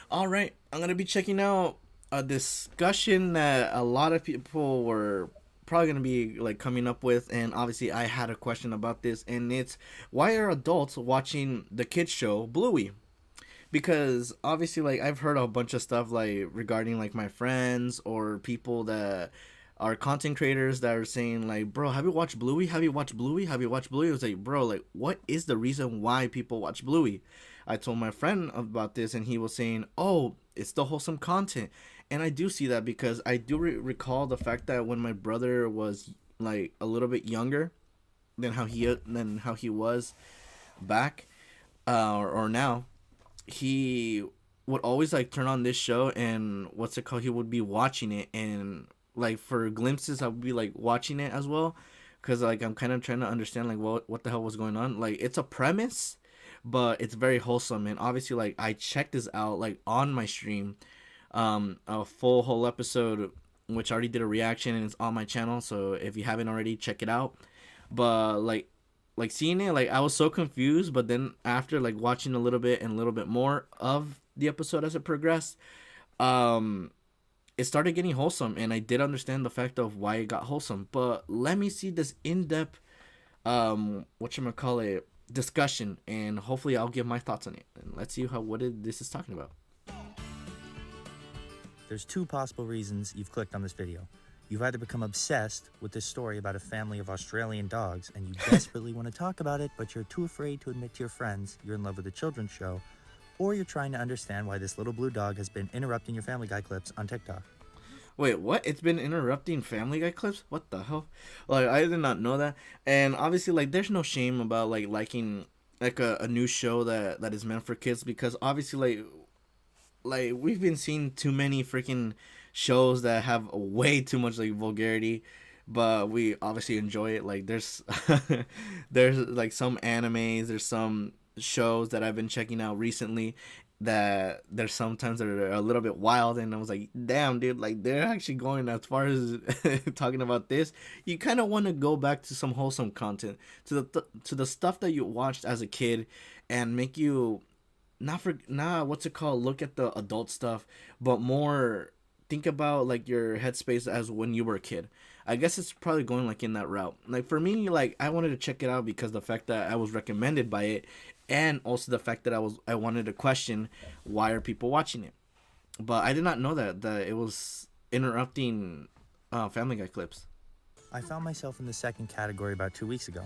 All right, I'm gonna be checking out a discussion that a lot of people were probably gonna be like coming up with, and obviously I had a question about this, and it's why are adults watching the kids show Bluey? Because obviously, like I've heard a bunch of stuff like regarding like my friends or people that are content creators that are saying like, bro, have you watched Bluey? Have you watched Bluey? Have you watched Bluey? I was like, bro, like what is the reason why people watch Bluey? I told my friend about this, and he was saying, oh, it's the wholesome content. And I do see that because I do recall the fact that when my brother was like a little bit younger than how he was back or now, he would always like turn on this show, and what's it called, he would be watching it, and like for glimpses I would be like watching it as well, because like I'm kind of trying to understand like what the hell was going on. Like it's a premise, but it's very wholesome, and obviously like I checked this out like on my stream, a full whole episode, which I already did a reaction, and it's on my channel, so if you haven't already, check it out. But like seeing it, like I was so confused, but then after like watching a little bit and a little bit more of the episode as it progressed, um it started getting wholesome, and I did understand the fact of why it got wholesome. But let me see this in-depth whatchamacallit discussion, and hopefully I'll give my thoughts on it, and let's see this is talking about. There's two possible reasons you've clicked on this video. You've either become obsessed with this story about a family of Australian dogs and you desperately want to talk about it, but you're too afraid to admit to your friends you're in love with the children's show, or you're trying to understand why this little blue dog has been interrupting your Family Guy clips on TikTok. Wait, what? It's been interrupting Family Guy clips? What the hell? Like, I did not know that. And obviously, like, there's no shame about like liking like a new show that is meant for kids, because obviously, like we've been seeing too many freaking shows that have way too much like vulgarity, but we obviously enjoy it. Like there's like some animes, there's some shows that I've been checking out recently that there's sometimes that are a little bit wild, and I was like, damn dude, like they're actually going as far as talking about this. You kind of want to go back to some wholesome content, to the stuff that you watched as a kid, and make you not what's it called, look at the adult stuff, but more think about like your headspace as when you were a kid. I guess it's probably going like in that route. Like for me, like I wanted to check it out because the fact that I was recommended by it, and also the fact that I wanted to question why are people watching it. But I did not know that it was interrupting Family Guy clips. I found myself in the second category about 2 weeks ago.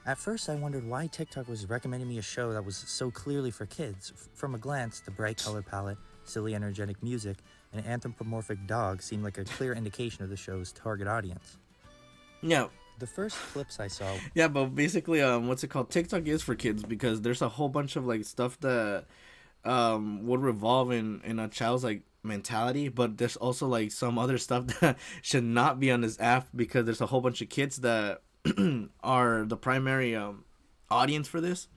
At first, I wondered why TikTok was recommending me a show that was so clearly for kids. From a glance, the bright color palette, silly energetic music, and anthropomorphic dog seemed like a clear indication of the show's target audience. Yeah. The first clips I saw... Yeah, but basically, what's it called? TikTok is for kids because there's a whole bunch of like stuff that would revolve in a child's like mentality, but there's also like some other stuff that should not be on this app because there's a whole bunch of kids that are the primary audience for this.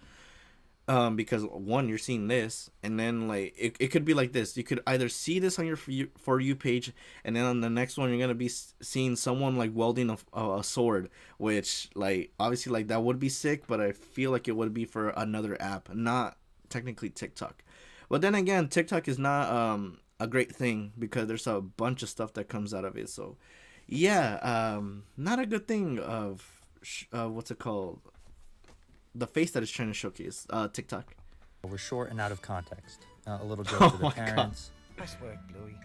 Because one, you're seeing this, and then like it could be like this. You could either see this on your for you page, and then on the next one you're gonna be seeing someone like welding a sword, which like obviously like that would be sick, but I feel like it would be for another app, not technically TikTok. But then again, TikTok is not a great thing because there's a bunch of stuff that comes out of it. So yeah, not a good thing of what's it called, the face that is trying to showcase, TikTok. Were short and out of context. A little joke Oh to the my parents. Nice work, Bluey.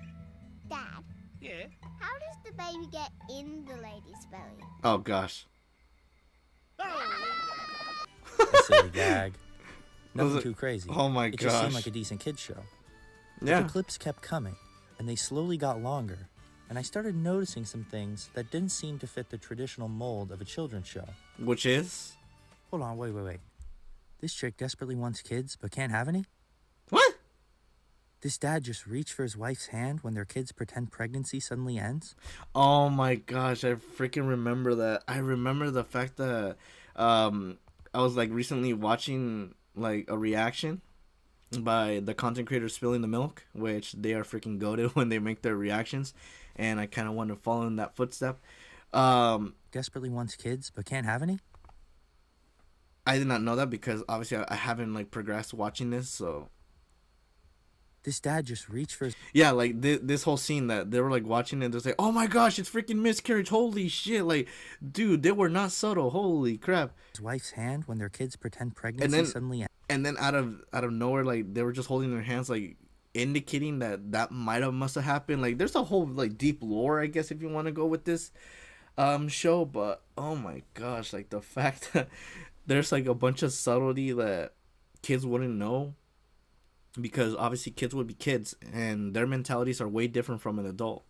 Dad, Yeah? how does the baby get in the lady's belly? Oh gosh. A silly gag. Nothing too crazy. Oh my It just seemed gosh. like a decent kids show. But Yeah. the clips kept coming, and they slowly got longer. And I started noticing some things that didn't seem to fit the traditional mold of a children's show. Which is Hold on, wait. This chick desperately wants kids, but can't have any? what? This dad just reached for his wife's hand when their kid's pretend pregnancy suddenly ends? Oh my gosh, I freaking remember that. I remember the fact that I was like recently watching like a reaction by the content creator Spilling the Milk, which they are freaking goated when they make their reactions, and I kind of want to follow in that footstep. Desperately wants kids, but can't have any? I did not know that because obviously I haven't like progressed watching this, so This dad just reached for his Yeah, like this whole scene that they were like watching and they're like, oh my gosh, it's freaking miscarriage, holy shit, like, dude, they were not subtle, holy crap. wife's hand when their kid's pretend And pregnancy then suddenly out of nowhere, like they were just holding their hands, like indicating that must have happened. Like there's a whole like deep lore, I guess, if you want to go with this show. But oh my gosh, like the fact that there's like a bunch of subtlety that kids wouldn't know, because obviously kids would be kids and their mentalities are way different from an adult.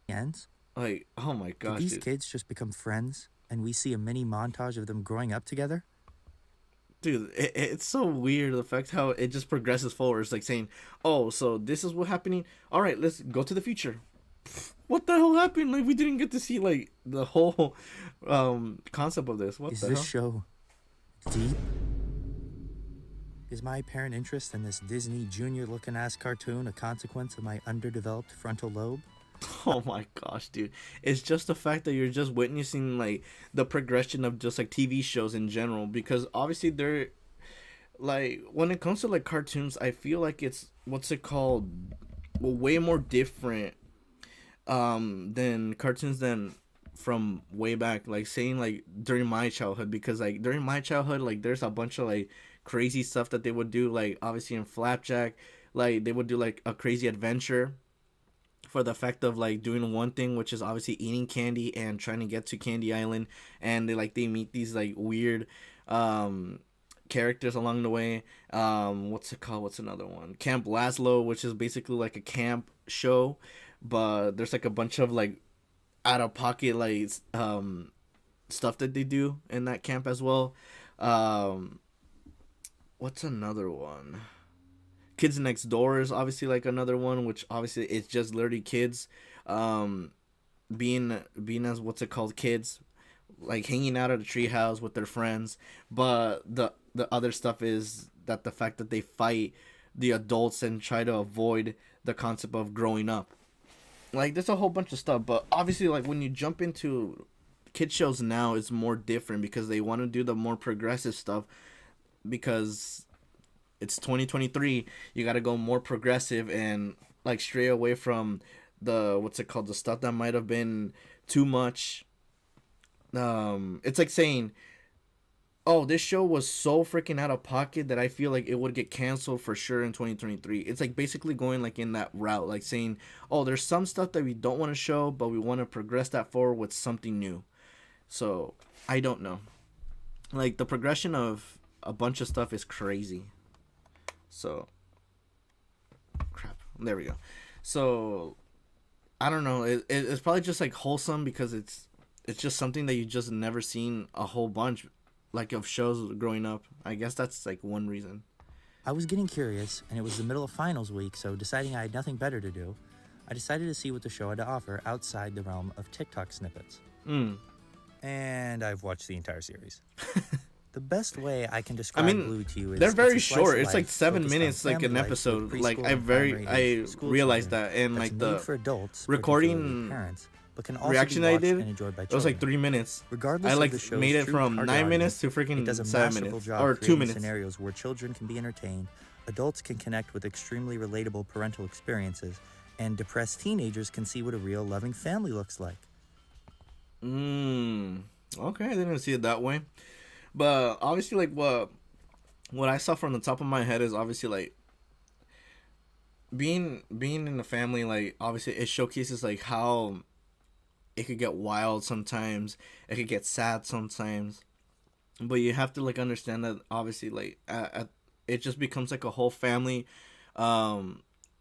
ends. Like, oh my Did gosh, these dude. kids just become friends and we see a mini montage of them growing up together? Dude, it's so weird the fact how it just progresses forward. It's like saying, oh, so this is what happening. All right, let's go to the future. What the hell happened? Like, we didn't get to see like the whole concept of this. What Is the this hell? show deep? Is my apparent interest in this Disney Junior looking ass cartoon a consequence of my underdeveloped frontal lobe? Oh my gosh, dude. It's just the fact that you're just witnessing like the progression of just like TV shows in general, because obviously they're like, when it comes to like cartoons, I feel like it's, what's it called, well, way more different than cartoons than from way back, like saying like during my childhood, because like during my childhood, like there's a bunch of like crazy stuff that they would do, like obviously in Flapjack, like they would do like a crazy adventure for the fact of like doing one thing, which is obviously eating candy and trying to get to Candy Island, and they meet these like weird characters along the way. What's it called, what's another one, Camp Laszlo, which is basically like a camp show, but there's like a bunch of like out of pocket like stuff that they do in that camp as well. What's another one, Kids Next Door is obviously like another one, which obviously it's just literally kids being as, what's it called, kids, like hanging out at a treehouse with their friends. But the other stuff is that the fact that they fight the adults and try to avoid the concept of growing up. Like there's a whole bunch of stuff, but obviously like when you jump into kid shows now, it's more different because they want to do the more progressive stuff, because it's 2023. You got to go more progressive and like stray away from the, what's it called, the stuff that might have been too much. It's like saying, oh, this show was so freaking out of pocket that I feel like it would get canceled for sure in 2023. It's like basically going like in that route, like saying, oh, there's some stuff that we don't want to show, but we want to progress that forward with something new. So I don't know, like the progression of a bunch of stuff is crazy. So, crap. There we go. So, I don't know. It's probably just like wholesome because it's just something that you just never seen a whole bunch like of shows growing up. I guess that's like one reason. I was getting curious, and it was the middle of finals week, so deciding I had nothing better to do, I decided to see what the show had to offer outside the realm of TikTok snippets. And I've watched the entire series. The best way I can describe Bluey to you is they're very it's a slice short. of It's like life 7 focused on minutes, like family an life episode. with Like preschool I and primary age school realized children that, and that's like made the for adults, recording particularly parents, but can also reaction be I watched did, and enjoyed by it was like children. 3 minutes. Regardless I of like the show's made it true from target 9 minutes audience, to it freaking does a 7 masterful minutes job or 2 creating minutes. scenarios where children can be entertained, adults can connect with extremely relatable parental experiences, and depressed teenagers can see what a real loving family looks like. Okay, I didn't see it that way. But obviously, like what I saw from the top of my head is obviously like being in a family. Like obviously, it showcases like how it could get wild sometimes. It could get sad sometimes. But you have to like understand that obviously like it just becomes like a whole family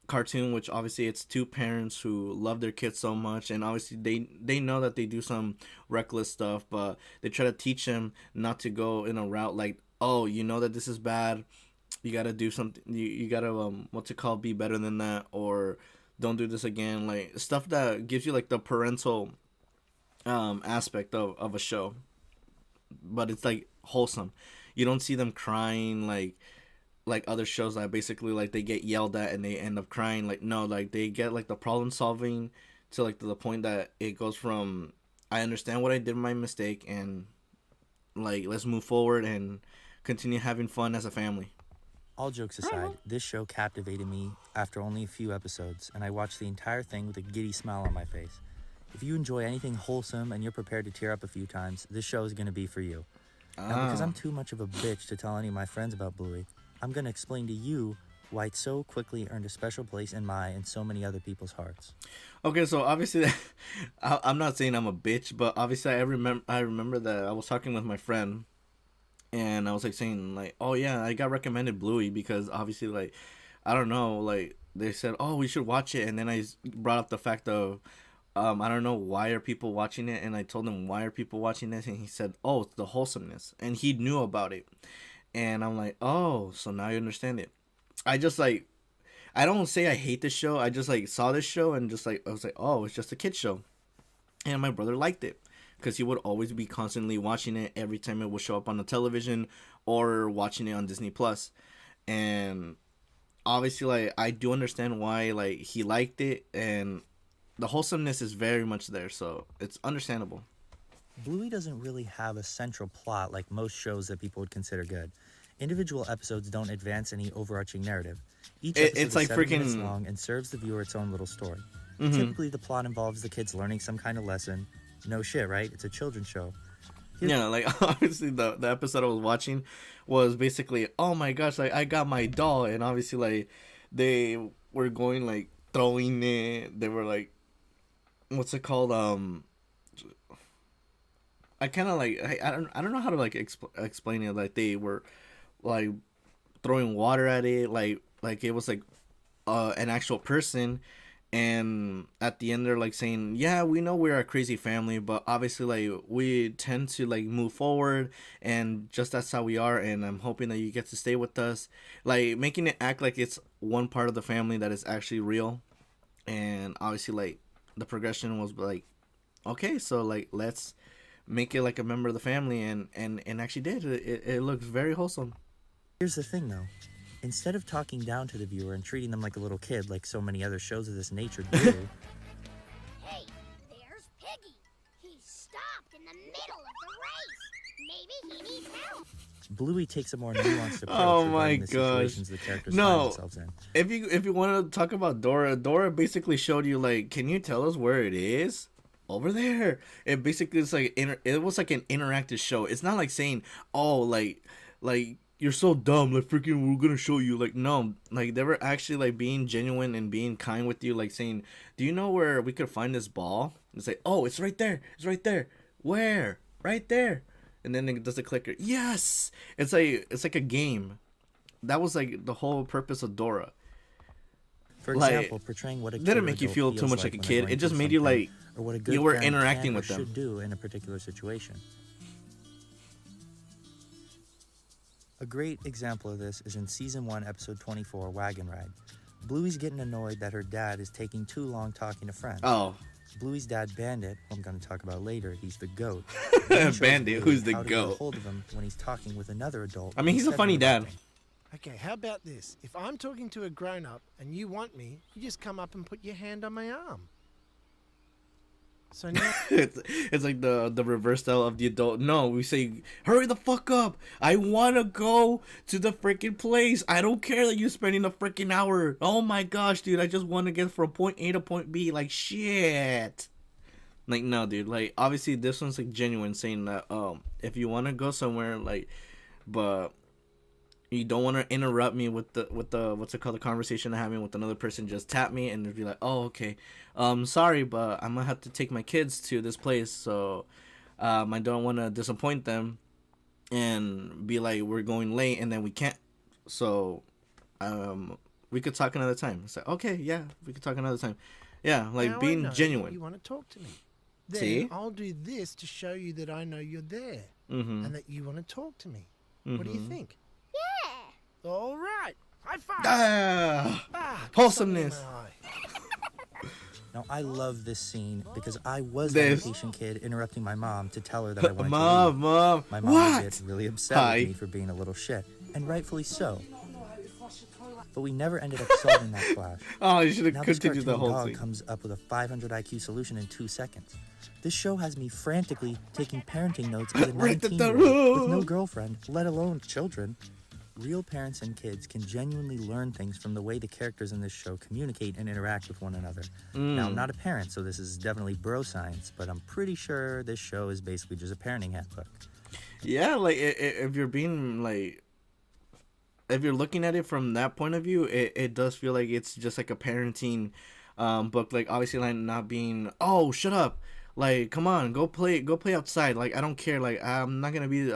cartoon, which obviously it's two parents who love their kids so much, and obviously they know that they do some reckless stuff, but they try to teach them not to go in a route like, oh, you know that this is bad, you gotta do something, you gotta what's it called, be better than that, or don't do this again, like stuff that gives you like the parental aspect of a show, but it's like wholesome. You don't see them crying like other shows that basically like they get yelled at and they end up crying. Like no, like they get like the problem solving to like to the point that it goes from, I understand what I did, my mistake, and like let's move forward and continue having fun as a family. All jokes aside, this show captivated me after only a few episodes, and I watched the entire thing with a giddy smile on my face. If you enjoy anything wholesome and you're prepared to tear up a few times, this show is going to be for you. Now, because I'm too much of a bitch to tell any of my friends about Bluey, I'm going to explain to you why it so quickly earned a special place in my and so many other people's hearts. Okay, so obviously, I'm not saying I'm a bitch, but obviously I remember that I was talking with my friend, and I was like saying like, oh yeah, I got recommended Bluey because obviously like, I don't know, like they said, oh we should watch it, and then I brought up the fact of, I don't know why are people watching it, and I told him why are people watching this, and he said, oh it's the wholesomeness, and he knew about it, and I'm like, oh so now you understand it. I just like, I don't say I hate this show, I just like saw this show and just like I was like, oh it's just a kid show, and my brother liked it because he would always be constantly watching it every time it would show up on the television or watching it on Disney Plus. And obviously like I do understand why like he liked it, and the wholesomeness is very much there, so it's understandable. Bluey doesn't really have a central plot like most shows that people would consider good. Individual episodes don't advance any overarching narrative. Each episode It's like is 7 freaking minutes long and serves the viewer its own little story. Mm-hmm. Typically, the plot involves the kids learning some kind of lesson. No shit, right? It's a children's show. Yeah, like obviously the episode I was watching was basically, oh my gosh, like I got my doll, and obviously like they were going like throwing it. They were like, what's it called? I kind of like I don't know how to like explain it. Like they were like throwing water at it, like it was like an actual person. And at the end they're like saying, yeah, we know we're a crazy family, but obviously like we tend to like move forward, and just that's how we are, and I'm hoping that you get to stay with us, like making it act like it's one part of the family that is actually real. And obviously like the progression was like, okay, so like let's make it like a member of the family, and actually did it looks very wholesome. Here's the thing though. Instead of talking down to the viewer and treating them like a little kid like so many other shows of this nature do, Hey, there's Piggy. He stopped in the middle of the race. Maybe he needs help. Bluey takes a more nuanced approach Oh regarding my the gosh. situations the characters find No, themselves in. if you want to talk about Dora basically showed you like, can you tell us where it is? Over there. It basically is like it was like an interactive show. It's not like saying, oh like you're so dumb, like freaking we're gonna show you. Like no, like they were actually like being genuine and being kind with you, like saying, do you know where we could find this ball? It's like, oh it's right there, where? Right there. And then it does the clicker. Yes, it's like a game. That was like the whole purpose of Dora. For Like, example, portraying what a kid didn't or make you adult feel too feels much like a when they're kid. going It just through made you something, like, or what a good you were parent interacting can or with them. should do in a particular situation. A great example of this is in Season 1, Episode 24, Wagon Ride. Bluey's getting annoyed that her dad is taking too long talking to friends. Oh, Bluey's dad, Bandit, who I'm going to talk about later, he's the goat. Then shows Bandit, Bluey who's the how to get a goat. hold of him when he's talking with another adult. I mean, he's a instead of funny dad. interrupting. Okay, how about this? If I'm talking to a grown-up and you want me, you just come up and put your hand on my arm. So now... it's like the reverse style of the adult. No, we say, hurry the fuck up. I want to go to the freaking place. I don't care that you're spending a freaking hour. Oh my gosh, dude. I just want to get from point A to point B. Like, shit. Like, no, dude. Like, obviously, this one's like genuine, saying that, if you want to go somewhere, like, but you don't want to interrupt me with the what's it called, the conversation I'm having with another person, just tap me and be like, oh okay, sorry, but I'm gonna have to take my kids to this place, so I don't want to disappoint them and be like we're going late and then we can't, so we could talk another time. It's like, okay, yeah, we could talk another time. Yeah, like Now I being know genuine. You want to talk to me. Then See? I'll do this to show you that I know you're there Mm-hmm. and that you want to talk to me. What do you think? Yeah. All right. High five. Ah, Got wholesomeness. something in my eye. Now, I love this scene because I was This- that impatient kid interrupting my mom to tell her that I wanted to Mom, leave. mom, My mom what? would get really upset Hi. with me for being a little shit, and rightfully so. But we never ended up solving that clash. Oh, you should have Now this continued the cartoon whole dog thing. comes up with a 500 IQ solution in 2 seconds. This show has me frantically taking parenting notes as a Right at the 19-year-old with no room. girlfriend, let alone children. Real parents and kids can genuinely learn things from the way the characters in this show communicate and interact with one another. Now, I'm not a parent, so this is definitely bro science, but I'm pretty sure this show is basically just a parenting handbook. Yeah, like if you're being like, if you're looking at it from that point of view, it does feel like it's just like a parenting book. Like obviously, like not being, oh, shut up, like come on, go play outside. Like I don't care. Like I'm not gonna be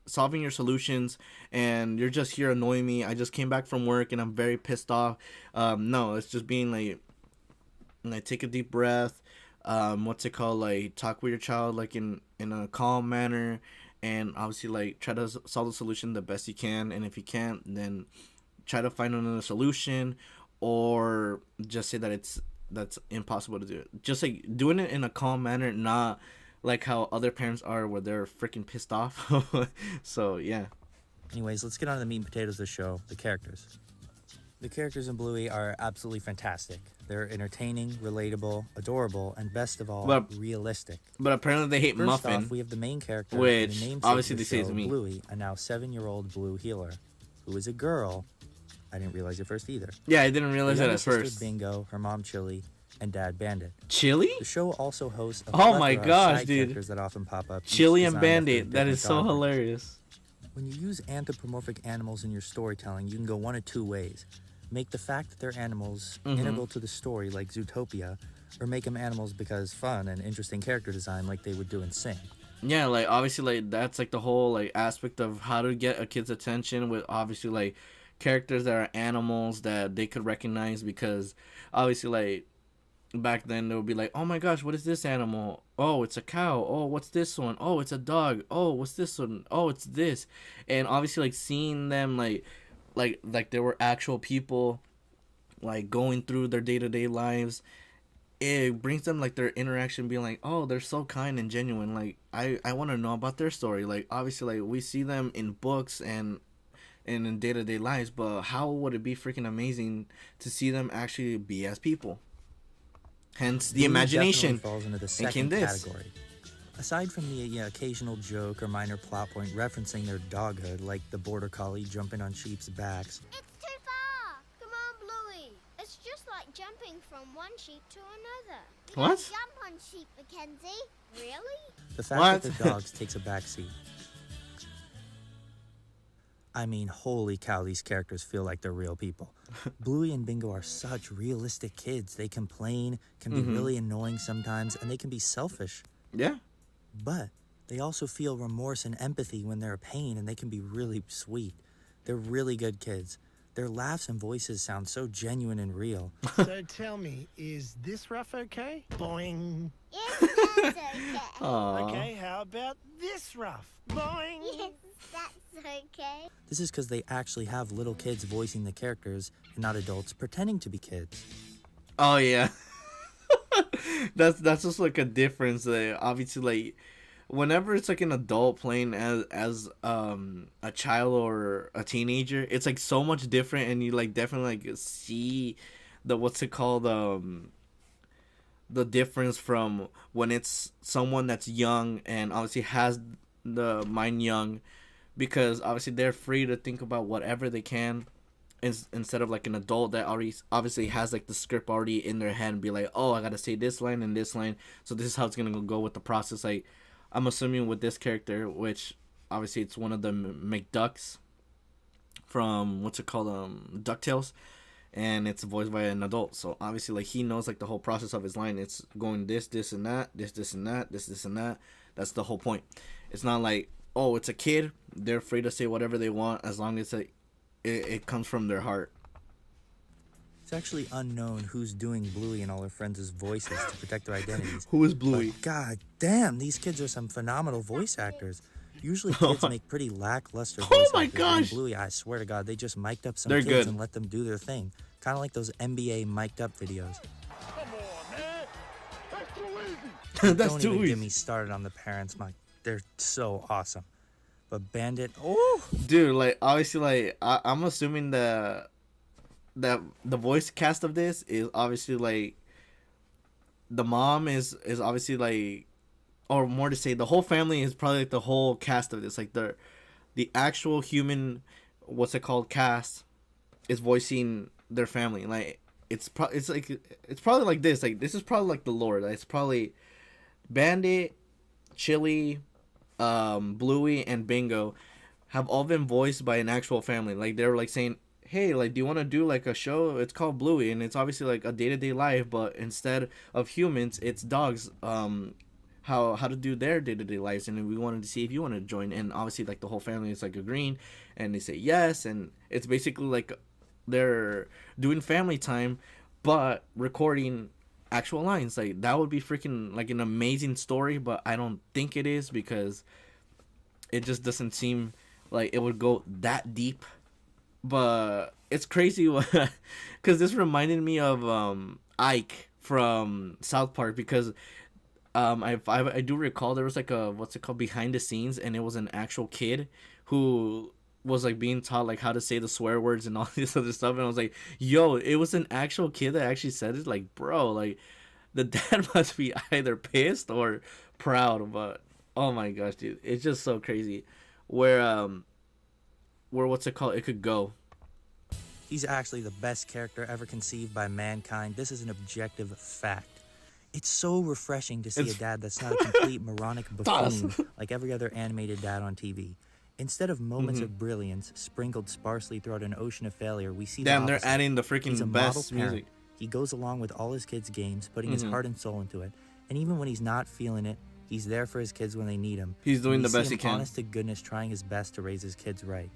solving your solutions, and you're just here annoying me. I just came back from work and I'm very pissed off. No, it's just being like take a deep breath. What's it called? Like talk with your child like in a calm manner, and obviously like try to solve the solution the best you can. And if you can't, then try to find another solution, or just say that that's impossible to do. Just like doing it in a calm manner, not like how other parents are where they're freaking pissed off. So yeah. Anyways, let's get on to the meat and potatoes of the show, the characters. The characters in Bluey are absolutely fantastic. They're entertaining, relatable, adorable, and best of all, realistic. But apparently they hate First Muffin. off, we have the main character, which the namesake obviously of the they say show, is me. Bluey, a now 7-year-old blue healer, who is a girl. I didn't realize it first either. Yeah, I didn't realize that at sister, first. Bingo, her mom Chili, and dad Bandit. Chili? The show also hosts a Oh my plethora of gosh, side dude. characters that often pop up. Chili each and designed after a Bandit. That is different so dog. hilarious. When you use anthropomorphic animals in your storytelling, you can go one of two ways. Make the fact that they're animals integral to the story, like Zootopia, or make them animals because fun and interesting character design, like they would do in Sing. Yeah, like obviously like that's like the whole like aspect of how to get a kid's attention with obviously like characters that are animals that they could recognize, because obviously like back then they would be like, oh my gosh, what is this animal? Oh, it's a cow. Oh, what's this one? Oh, it's a dog. Oh, what's this one? Oh, it's this. And obviously like seeing them like there were actual people like going through their day-to-day lives, it brings them like their interaction being like, oh, they're so kind and genuine. Like I want to know about their story. Like obviously like we see them in books and in day-to-day lives, but how would it be freaking amazing to see them actually be as people? Hence the Bluey imagination definitely falls into the making second this. category. Aside from the occasional joke or minor plot point referencing their doghood, like the border collie jumping on sheep's backs, It's too far. Come on, Bluey. It's just like jumping from one sheep to another. You What? don't jump on sheep, Mackenzie. Really? the fact What? that the dogs takes a backseat. I mean, holy cow, these characters feel like they're real people. Bluey and Bingo are such realistic kids. They complain, can be really annoying sometimes, and they can be selfish. Yeah. But they also feel remorse and empathy when they're in pain, and they can be really sweet. They're really good kids. Their laughs and voices sound so genuine and real. So tell me, is this rough okay? Boing. Yes, that's okay. Aww. Okay, how about this rough? Boing. Yes, that's okay. This is because they actually have little kids voicing the characters and not adults pretending to be kids. Oh yeah. that's just like a difference. Obviously, like whenever it's like an adult playing as a child or a teenager, it's like so much different, and you like definitely like see the what's it called the difference from when it's someone that's young and obviously has the mind young, because obviously they're free to think about whatever they can, instead of like an adult that already obviously has like the script already in their head and be like, oh, I gotta say this line and this line, so this is how it's gonna go with the process. Like I'm assuming with this character, which obviously it's one of the McDucks from what's it called, DuckTales, and it's voiced by an adult, so obviously like he knows like the whole process of his line. It's going this and that, this and that, this and that. That's the whole point. It's not like, oh, it's a kid, they're free to say whatever they want as long as it comes from their heart. It's actually unknown who's doing Bluey and all her friends' voices to protect their identities. Who is Bluey? But God damn, these kids are some phenomenal voice actors. Usually kids make pretty lackluster voice Oh my actors. And gosh. Bluey, I swear to God, they just mic'd up some They're kids good. and let them do their thing. Kind of like those NBA mic'd up videos. Come on, man. That's too easy. That's Don't too even get easy. me started on the parents. They're so awesome. But Bandit, oh, Dude, like obviously like I'm assuming that the voice cast of this is obviously like the mom is obviously like, or more to say the whole family is probably like the whole cast of this, like the actual human what's it called, cast is voicing their family. Like it's probably like this. Like this is probably like the lore. Like, it's probably Bandit, Chili, Bluey, and Bingo have all been voiced by an actual family. Like they were like saying, hey, like, do you want to do like a show? It's called Bluey, and it's obviously like a day-to-day life, but instead of humans, it's dogs. How to do their day-to-day lives, and we wanted to see if you want to join. And obviously, like, the whole family is like agreeing, and they say yes, and it's basically like they're doing family time, but recording actual lines. Like that would be freaking like an amazing story, but I don't think it is, because it just doesn't seem like it would go that deep. But it's crazy because this reminded me of Ike from South Park, because I do recall there was like a, what's it called, behind the scenes, and it was an actual kid who was like being taught like how to say the swear words and all this other stuff, and I was like, yo, it was an actual kid that actually said it. Like, bro, like the dad must be either pissed or proud. But oh my gosh, dude, it's just so crazy where what's it called, it could go. He's actually the best character ever conceived by mankind. This is an objective fact. It's so refreshing to see a dad that's not a complete moronic buffoon like every other animated dad on TV. Instead of moments of brilliance sprinkled sparsely throughout an ocean of failure, we see Damn, the they're opposite. adding the He's a freaking model best parent. music. He goes along with all his kids' games, putting his heart and soul into it. And even when he's not feeling it, he's there for his kids when they need him. He's doing the We see best he him can. honest to goodness, trying his best to raise his kids right.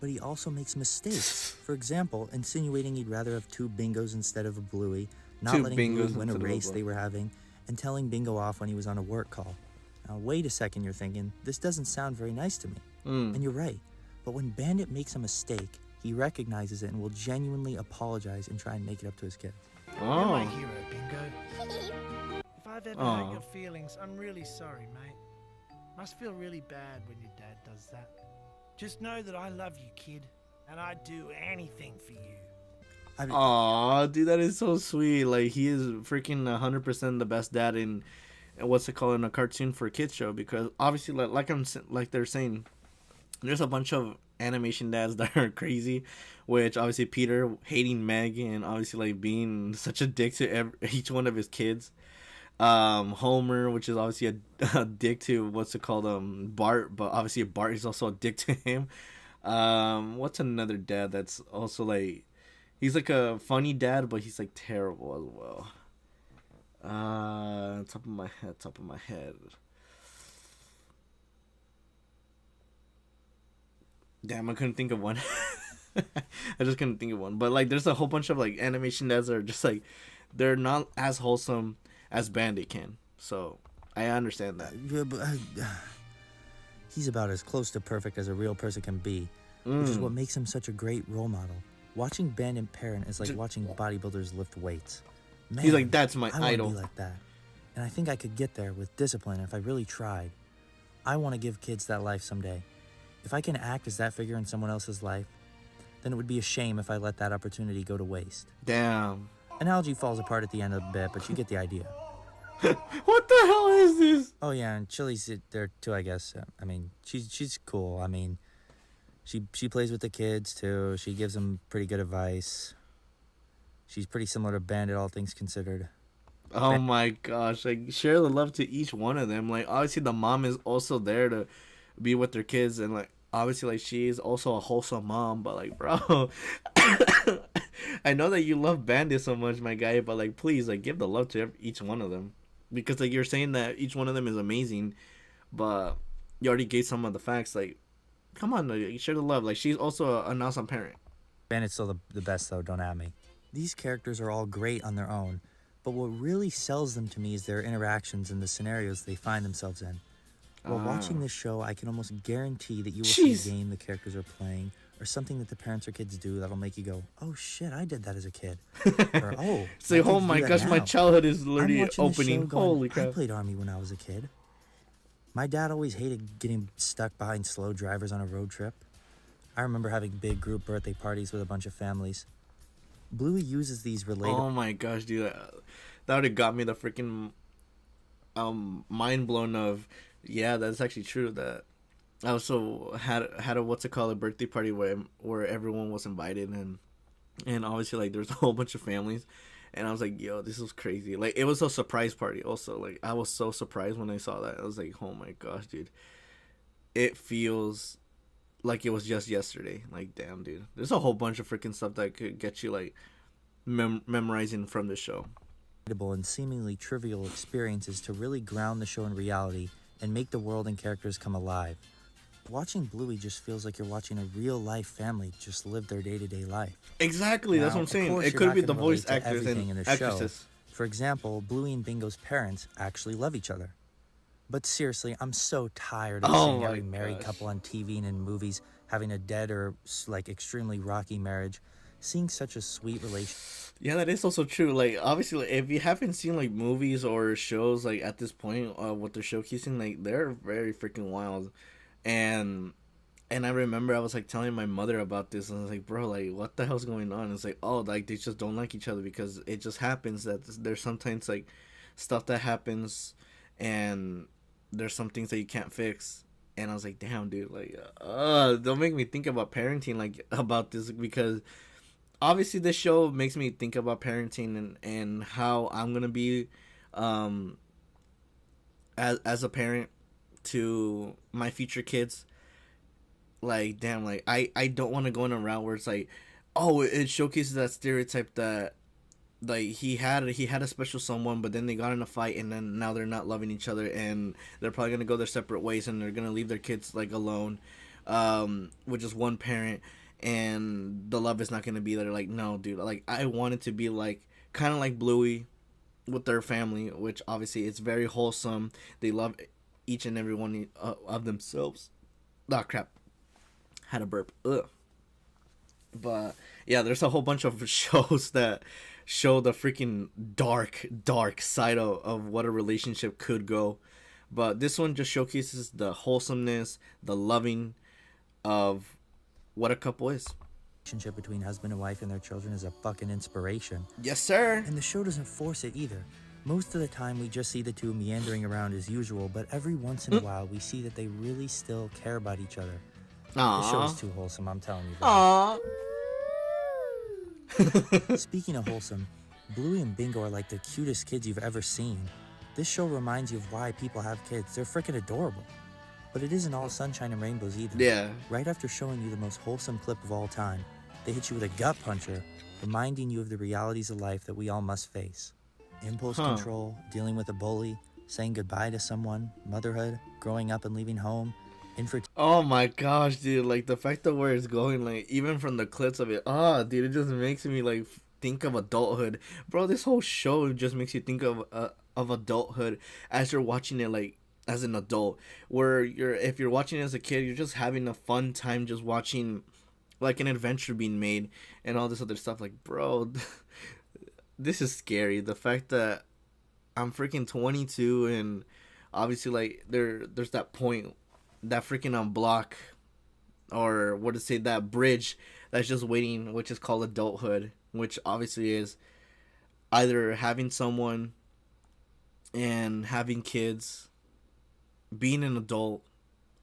But he also makes mistakes. For example, insinuating he'd rather have 2 Bingos instead of a Bluey, not Two letting Bingos Bluey win a instead of a race Bluey. they were having, and telling Bingo off when he was on a work call. Now, wait a second, you're thinking, this doesn't sound very nice to me. And you're right. But when Bandit makes a mistake, he recognizes it and will genuinely apologize and try and make it up to his kids. You're my Oh, hero, Bingo. If I've ever Aw. hurt your feelings, I'm really sorry, mate. Must feel really bad when your dad does that. Just know that I love you, kid, and I'd do anything for you. aw, dude, that is so sweet. Like, he is freaking 100% the best dad in what's it called, in a cartoon for a kids show, because obviously, like they're saying, there's a bunch of animation dads that are crazy, which obviously Peter hating Meg and obviously like being such a dick to each one of his kids. Homer, which is obviously a dick to what's it called, Bart, but obviously Bart is also a dick to him. What's another dad that's also like, he's like a funny dad, but he's like terrible as well. Top of my head. Damn, I couldn't think of one. I just couldn't think of one. But like, there's a whole bunch of like animation dads that are just like, they're not as wholesome as Bandit can. So I understand that. Yeah, but, he's about as close to perfect as a real person can be, which is what makes him such a great role model. Watching Bandit parent is like watching bodybuilders lift weights. Man, He's like, that's my I want to idol. be like that. And I think I could get there with discipline if I really tried. I want to give kids that life someday. If I can act as that figure in someone else's life, then it would be a shame if I let that opportunity go to waste. Damn. Analogy falls apart at the end of the bit, but you get the idea. What the hell is this? Oh yeah, and Chili's there too, I guess. I mean, she's cool. I mean, she plays with the kids too. She gives them pretty good advice. She's pretty similar to Bandit, all things considered. Oh my gosh. Like, share the love to each one of them. Like, obviously the mom is also there to be with their kids, and like, obviously, like, she is also a wholesome mom, but like, bro, I know that you love Bandit so much, my guy, but like, please, like, give the love to each one of them, because like, you're saying that each one of them is amazing, but you already gave some of the facts. Like, come on, like, share the love. Like, she's also an awesome parent. Bandit's still the best though, don't at me. These characters are all great on their own, but what really sells them to me is their interactions and the scenarios they find themselves in. While watching this show, I can almost guarantee that you will see a game the characters are playing, or something that the parents or kids do that'll make you go, "Oh shit, I did that as a kid." Or, "Oh, Say, my oh kids my do that gosh, my now." childhood is I'm literally watching this show opening. going, Holy I crap. played Army when I was a kid. My dad always hated getting stuck behind slow drivers on a road trip. I remember having big group birthday parties with a bunch of families. Bluey uses these relatable... Oh my gosh, dude. That would have got me the freaking mind blown of, yeah, that's actually true, that I also had a what's it called, a birthday party where everyone was invited, and obviously like there's a whole bunch of families, and I was like, yo, this was crazy. Like it was a surprise party also. Like I was so surprised when I saw that. I was like, oh my gosh, dude. It feels like it was just yesterday. Like damn, dude. There's a whole bunch of freaking stuff that could get you like memorizing from the show. And seemingly trivial experiences to really ground the show in reality and make the world and characters come alive. Watching Bluey just feels like you're watching a real-life family just live their day-to-day life. Exactly, Now, that's what I'm of saying. course, It you're could not be the gonna voice relate to actors everything and in the show. actresses. For example, Bluey and Bingo's parents actually love each other. But seriously, I'm so tired of seeing every married couple on TV and in movies having a dead or like extremely rocky marriage. Seeing such a sweet relationship. Yeah, that is also true. Like, obviously, like, if you haven't seen like movies or shows like at this point, what they're showcasing, like they're very freaking wild, and I remember I was like telling my mother about this, and I was like, bro, like what the hell's going on? And it's like, oh, like they just don't like each other because it just happens that there's sometimes like stuff that happens, and there's some things that you can't fix. And I was like, damn, dude, like, don't make me think about parenting like about this, because obviously this show makes me think about parenting and how I'm gonna be as a parent to my future kids. Like damn, like I don't want to go in a route where it's like, oh, it showcases that stereotype that like he had a special someone, but then they got in a fight, and then now they're not loving each other, and they're probably gonna go their separate ways, and they're gonna leave their kids like alone with just one parent, and the love is not gonna be there. Like, no, dude, like I want it to be like kind of like Bluey with their family, which obviously it's very wholesome. They love each and every one of themselves. Oh crap, had a burp. Ugh. But yeah, there's a whole bunch of shows that show the freaking dark side of what a relationship could go, but this one just showcases the wholesomeness, the loving of what a couple is. Relationship between husband and wife and their children is a fucking inspiration. Yes, sir. And the show doesn't force it either. Most of the time we just see the two meandering around as usual, but every once in a while we see that they really still care about each other. Aww. The show is too wholesome, I'm telling you. Aww. Speaking of wholesome, Bluey and Bingo are like the cutest kids you've ever seen. This show reminds you of why people have kids. They're freaking adorable. But it isn't all sunshine and rainbows either. Yeah. Right after showing you the most wholesome clip of all time, they hit you with a gut puncher, reminding you of the realities of life that we all must face. Impulse control, dealing with a bully, saying goodbye to someone, motherhood, growing up and leaving home, infertility. Oh my gosh, dude, like the fact of where it's going, like even from the clips of it, dude, it just makes me like think of adulthood. Bro, this whole show just makes you think of adulthood as you're watching it, like as an adult, where if you're watching it as a kid, you're just having a fun time just watching like an adventure being made and all this other stuff. Like, bro, this is scary. The fact that I'm freaking 22, and obviously like there's that point, that freaking block, or what to say, that bridge that's just waiting, which is called adulthood, which obviously is either having someone and having kids, being an adult,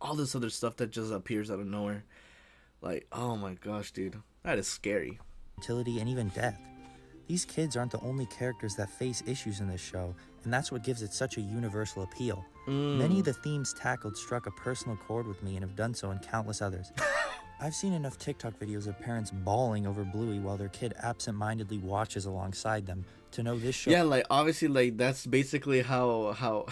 all this other stuff that just appears out of nowhere. Like, oh my gosh, dude, that is scary. Fertility and even death. These kids aren't the only characters that face issues in this show, and that's what gives it such a universal appeal. Many of the themes tackled struck a personal chord with me and have done so in countless others. I've seen enough TikTok videos of parents bawling over Bluey while their kid absent-mindedly watches alongside them to know this show. Yeah, like obviously, like that's basically how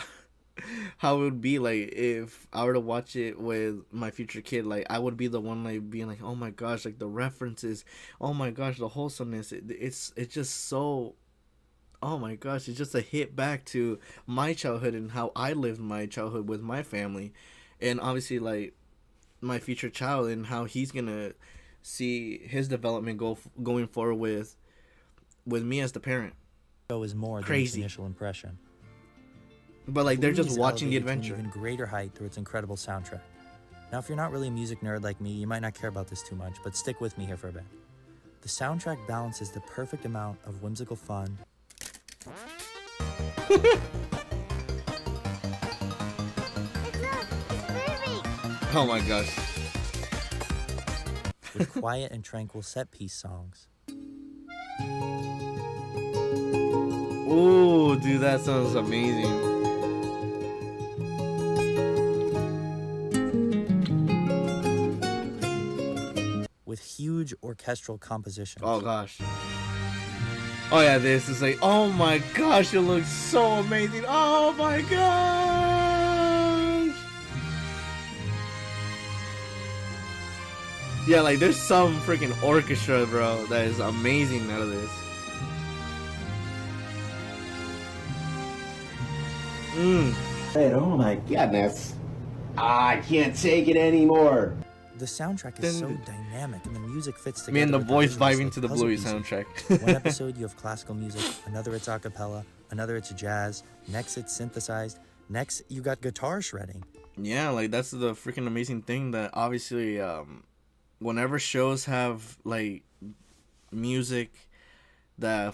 it would be, like if I were to watch it with my future kid. Like I would be the one like being like, oh my gosh, like the references, oh my gosh, the wholesomeness. It's just so, oh my gosh, it's just a hit back to my childhood and how I lived my childhood with my family, and obviously like my future child and how he's gonna see his development going forward with me as the parent. Show is more than Crazy. its initial impression. But like they're just Bluey is watching the elevated to adventure. an even greater height through its incredible soundtrack. Now, if you're not really a music nerd like me, you might not care about this too much, but stick with me here for a bit. The soundtrack balances the perfect amount of whimsical fun. Oh my gosh. with quiet and tranquil set piece songs. Ooh, dude, that sounds amazing. With huge orchestral compositions. Oh gosh. Oh yeah, this is like, oh my gosh, it looks so amazing. Oh my gosh. Yeah, like there's some freaking orchestra, bro, that is amazing out of this. Hey, oh my goodness. I can't take it anymore. The soundtrack is so dynamic and the music fits together. Me and the with voice visuals vibing like to the puzzle Bluey pieces. soundtrack. One episode you have classical music, another it's a cappella, another it's jazz, next it's synthesized, next you got guitar shredding. Yeah, like that's the freaking amazing thing that obviously whenever shows have like music that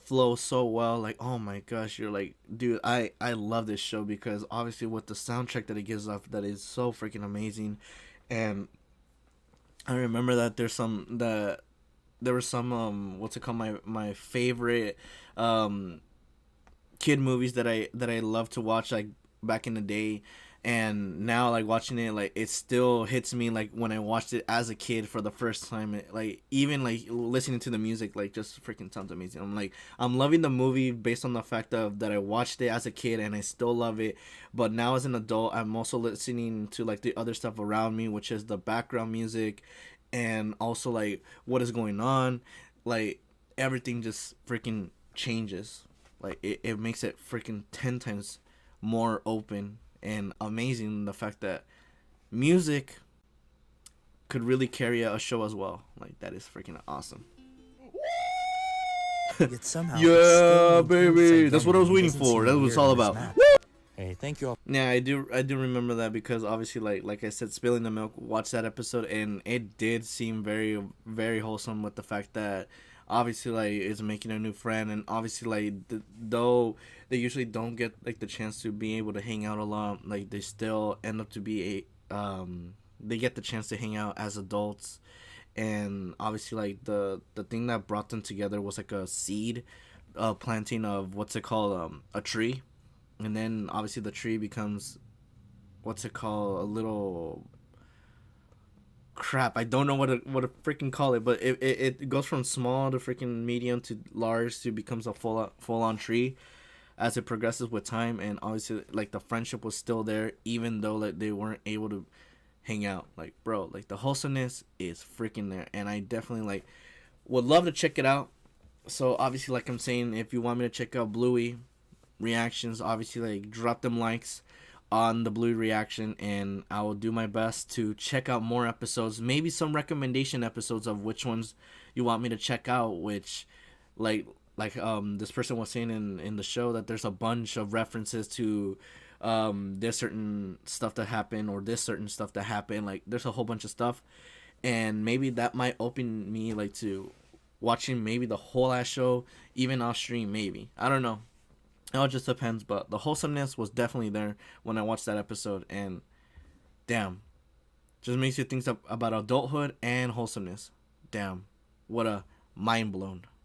flows so well, like oh my gosh, you're like, dude, I love this show because obviously with the soundtrack that it gives off, that is so freaking amazing. And I remember that there were some what's it called, my favorite kid movies that I love to watch like back in the day, and now like watching it, like it still hits me like when I watched it as a kid for the first time. Like even like listening to the music, like just freaking sounds amazing. I'm loving the movie based on the fact of that I watched it as a kid and I still love it, but now as an adult I'm also listening to like the other stuff around me, which is the background music and also like what is going on. Like everything just freaking changes. Like it makes it freaking 10 times more open and amazing, the fact that music could really carry a show as well. Like that is freaking awesome. Yet somehow Yeah, baby, that's what I was waiting for. That's what it's all about. Hey, thank you all. Yeah, I do remember that because obviously like I said, spilling the milk, watched that episode and it did seem very, very wholesome with the fact that obviously like it's making a new friend, and obviously like though they usually don't get like the chance to be able to hang out a lot, like they still end up to be they get the chance to hang out as adults. And obviously like the thing that brought them together was like a seed planting of what's it called, a tree. And then obviously the tree becomes what's it called, a little crap, I don't know what to freaking call it, but it goes from small to freaking medium to large to becomes a full on tree as it progresses with time. And obviously like the friendship was still there even though like they weren't able to hang out. Like bro, like the wholesomeness is freaking there, and I definitely like would love to check it out. So obviously like I'm saying, if you want me to check out Bluey reactions, obviously like drop them likes on the Bluey reaction, and I will do my best to check out more episodes, maybe some recommendation episodes of which ones you want me to check out, which like this person was saying in the show that there's a bunch of references to this certain stuff that happened or this certain stuff that happened. Like there's a whole bunch of stuff, and maybe that might open me like to watching maybe the whole ass show even off stream. Maybe, I don't know, it all just depends. But the wholesomeness was definitely there when I watched that episode, and damn, just makes you think about adulthood and wholesomeness. Damn, what a mind blown.